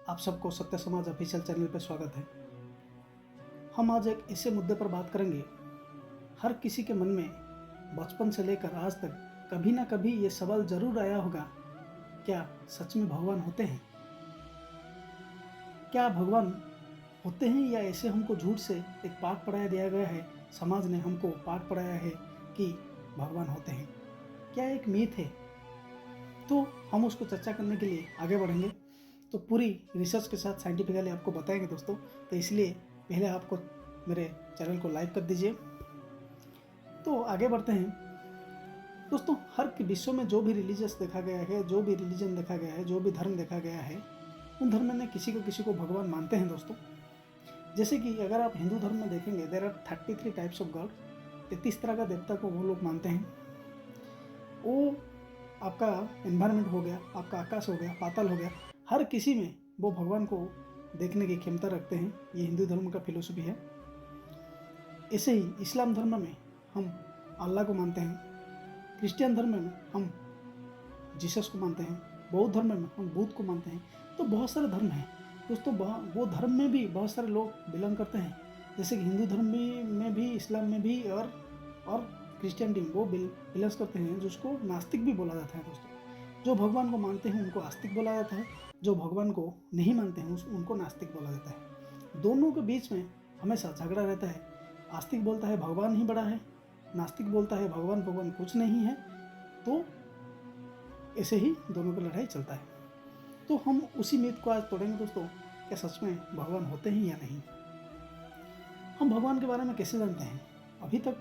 आप सबको सत्य समाज ऑफिशियल चैनल पर स्वागत है। हम आज एक ऐसे मुद्दे पर बात करेंगे। हर किसी के मन में बचपन से लेकर आज तक कभी ना कभी ये सवाल जरूर आया होगा, क्या सच में भगवान होते हैं? क्या भगवान होते हैं या ऐसे हमको झूठ से एक पाठ पढ़ाया दिया गया है, समाज ने हमको पाठ पढ़ाया है कि भगवान होते हैं? क्या एक मीथ है? तो हम उसको चर्चा करने के लिए आगे बढ़ेंगे। तो पूरी रिसर्च के साथ साइंटिफिकली आपको बताएंगे दोस्तों। तो इसलिए पहले आपको मेरे चैनल को लाइक कर दीजिए। तो आगे बढ़ते हैं दोस्तों। हर विश्व में जो भी रिलीजियस देखा गया है, जो भी रिलीजन देखा गया है, जो भी धर्म देखा गया है, उन धर्म में किसी को भगवान मानते हैं दोस्तों। जैसे कि अगर आप हिंदू धर्म में देखेंगे, there are 33 types of god. 33 तरह का देवता को वो लोग मानते हैं। वो आपका एनवायरनमेंट हो गया, आपका आकाश हो गया, पाताल हो गया, हर किसी में वो भगवान को देखने की क्षमता रखते हैं। ये हिंदू धर्म का फिलोसफी है। ऐसे ही इस्लाम धर्म में हम अल्लाह को मानते हैं, क्रिश्चियन धर्म में हम जीसस को मानते हैं, बौद्ध धर्म में हम बुद्ध को मानते हैं। तो बहुत सारे धर्म हैं दोस्तों। वो धर्म में भी बहुत सारे लोग बिलोंग करते हैं। जैसे कि हिंदू धर्म में भी, इस्लाम में भी और क्रिश्चियनिटी में वो बिलोंग करते हैं, जिसको नास्तिक भी बोला जाता है दोस्तों। जो भगवान को मानते हैं उनको आस्तिक बोला जाता है, जो भगवान को नहीं मानते हैं उनको नास्तिक बोला जाता है। दोनों के बीच में हमेशा झगड़ा रहता है। आस्तिक बोलता है भगवान ही बड़ा है, नास्तिक बोलता है भगवान कुछ नहीं है। तो ऐसे ही दोनों की लड़ाई चलता है। तो हम उसी मिथ को आज तोड़ेंगे दोस्तों, क्या सच में भगवान होते हैं या नहीं। हम भगवान के बारे में कैसे जानते हैं? अभी तक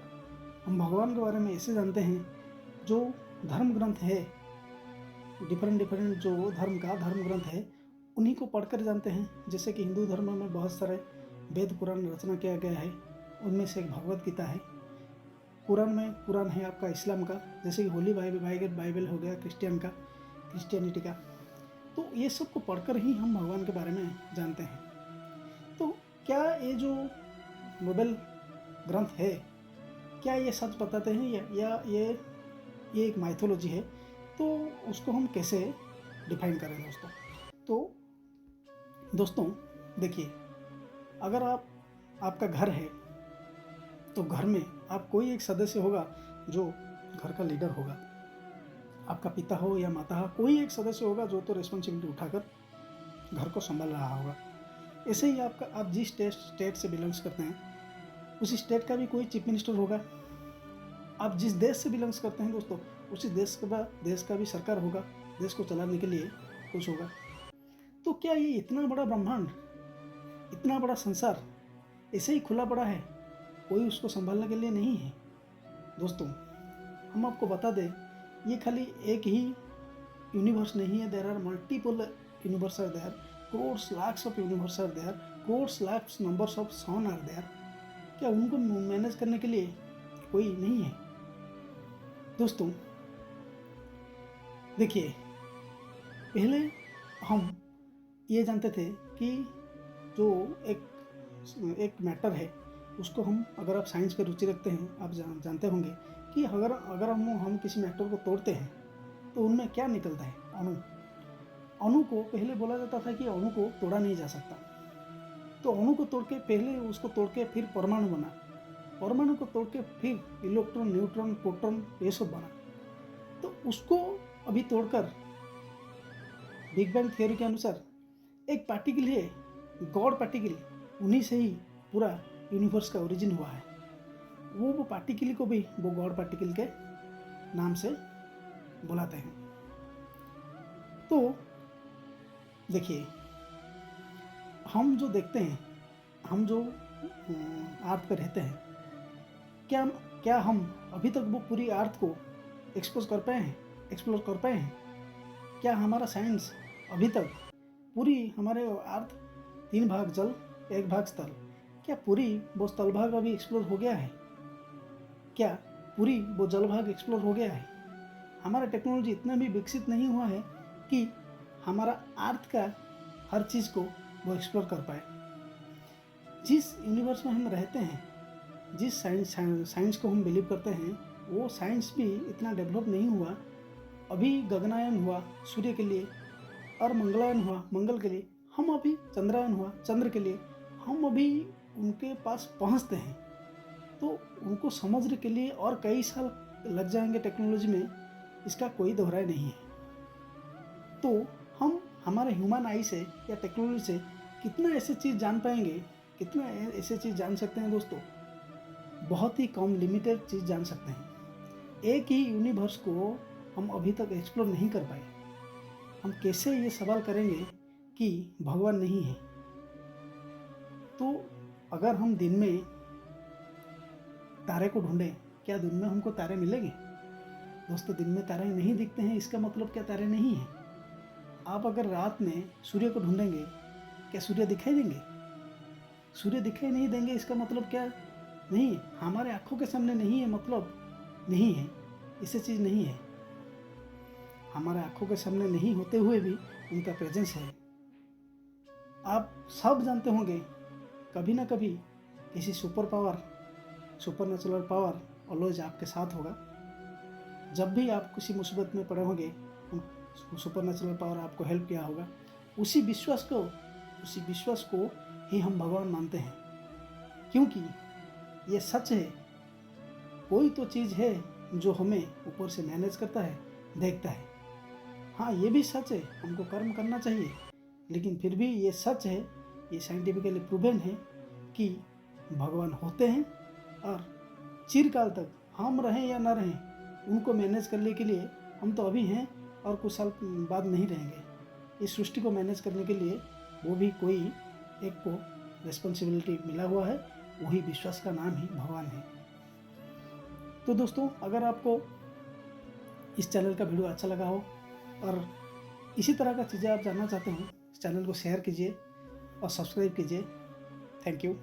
हम भगवान के बारे में ऐसे जानते हैं, जो धर्म ग्रंथ है, डिफरेंट जो धर्म ग्रंथ है, उन्हीं को पढ़कर जानते हैं। जैसे कि हिंदू धर्म में बहुत सारे वेद पुराण रचना किया गया है, उनमें से एक भगवत गीता है। कुरान है आपका इस्लाम का, जैसे कि होली बाइबल हो गया क्रिश्चियनिटी का। तो ये सब को पढ़कर ही हम भगवान के बारे में जानते हैं। तो क्या ये जो नोबेल ग्रंथ है, क्या ये सच बताते हैं या ये एक माइथोलॉजी है? तो उसको हम कैसे डिफाइन करें दोस्तों? तो दोस्तों देखिए, अगर आपका घर है, तो घर में आप कोई एक सदस्य होगा जो घर का लीडर होगा। आपका पिता हो या माता हो, कोई एक सदस्य होगा जो तो रिस्पॉन्सिबिलिटी उठाकर घर को संभाल रहा होगा। ऐसे ही आप जिस स्टेट से बिलोंग्स करते हैं, उसी स्टेट का भी कोई चीफ मिनिस्टर होगा। आप जिस देश से बिलोंग्स करते हैं दोस्तों, उसी देश का भी सरकार होगा, देश को चलाने के लिए कुछ होगा। तो क्या ये इतना बड़ा ब्रह्मांड, इतना बड़ा संसार ऐसे ही खुला पड़ा है, कोई उसको संभालने के लिए नहीं है? दोस्तों हम आपको बता दें, ये खाली एक ही यूनिवर्स नहीं है। There are multiple universe are there, crores lakhs of universe are there, crores lakhs numbers of sun are there. क्या उनको मैनेज करने के लिए कोई नहीं है? दोस्तों देखिए, पहले हम ये जानते थे कि जो एक मैटर है, उसको अगर आप साइंस पे रुचि रखते हैं, आप जानते होंगे कि अगर हम किसी मैटर को तोड़ते हैं तो उनमें क्या निकलता है? अणु को पहले बोला जाता था कि अणु को तोड़ा नहीं जा सकता। तो अणु को तोड़ के, पहले उसको तोड़ के फिर परमाणु बना, परमाणु को तोड़ के फिर इलेक्ट्रॉन, न्यूट्रॉन, प्रोटॉन, ये सब बना। तो उसको अभी तोड़कर बिग बैंग थ्योरी के अनुसार एक पार्टिकल है, गॉड पार्टिकल, उन्हीं से ही पूरा यूनिवर्स का ओरिजिन हुआ है। वो पार्टिकल को भी वो गॉड पार्टिकल के नाम से बुलाते हैं। तो देखिए, हम जो देखते हैं, हम जो अर्थ पे रहते हैं, क्या हम अभी तक वो पूरी अर्थ को एक्सप्लोर कर पाए हैं? क्या हमारा साइंस अभी तक पूरी हमारे अर्थ 3 भाग जल 1 भाग स्थल, क्या पूरी वो स्थल भाग अभी एक्सप्लोर हो गया है? क्या पूरी वो जल भाग एक्सप्लोर हो गया है? हमारा टेक्नोलॉजी इतना भी विकसित नहीं हुआ है कि हमारा अर्थ का हर चीज़ को वो एक्सप्लोर कर पाए। जिस यूनिवर्स में हम रहते हैं, जिस साइंस को हम बिलीव करते हैं, वो साइंस भी इतना डेवलप नहीं हुआ। अभी गगनायन हुआ सूर्य के लिए और मंगलायन हुआ मंगल के लिए, हम अभी चंद्रयान हुआ, चंद्र के लिए हम अभी उनके पास पहुंचते हैं, तो उनको समझने के लिए और कई साल लग जाएंगे टेक्नोलॉजी में, इसका कोई दोहराई नहीं है। तो हम हमारे ह्यूमन आई से या टेक्नोलॉजी से कितना ऐसे चीज़ जान पाएंगे, कितना ऐसे चीज़ जान सकते हैं दोस्तों? बहुत ही कम लिमिटेड चीज़ जान सकते हैं। एक ही यूनिवर्स को हम अभी तक एक्सप्लोर नहीं कर पाए। हम कैसे ये सवाल करेंगे कि भगवान नहीं है? तो अगर हम दिन में तारे को ढूंढें, क्या दिन में हमको तारे मिलेंगे? दोस्तों, दिन में तारे नहीं दिखते हैं, इसका मतलब क्या तारे नहीं हैं? आप अगर रात में सूर्य को ढूंढेंगे, क्या सूर्य दिखाई देंगे? सूर्य दिखाई नहीं देंगे, इसका मतलब क्या नहीं है? हमारे आंखों के सामने नहीं है मतलब नहीं है, इससे चीज़ नहीं है। हमारे आंखों के सामने नहीं होते हुए भी उनका प्रेजेंस है। आप सब जानते होंगे कभी ना कभी किसी सुपर नेचुरल पावर ऑलवेज आपके साथ होगा। जब भी आप किसी मुसीबत में पड़े होंगे, सुपर नेचुरल पावर आपको हेल्प किया होगा। उसी विश्वास को ही हम भगवान मानते हैं, क्योंकि ये सच है, कोई तो चीज़ है जो हमें ऊपर से मैनेज करता है, देखता है। हाँ, ये भी सच है, हमको कर्म करना चाहिए, लेकिन फिर भी ये सच है, ये साइंटिफिकली प्रूवन है कि भगवान होते हैं और चिरकाल तक हम रहें या ना रहें, उनको मैनेज करने के लिए हम तो अभी हैं और कुछ साल बाद नहीं रहेंगे। इस सृष्टि को मैनेज करने के लिए वो भी कोई एक को रिस्पॉन्सिबिलिटी मिला हुआ है, वही विश्वास का नाम ही भगवान है। तो दोस्तों, अगर आपको इस चैनल का वीडियो अच्छा लगा हो और इसी तरह का चीज़ें आप जानना चाहते हो, इस चैनल को शेयर कीजिए और सब्सक्राइब कीजिए। Thank you.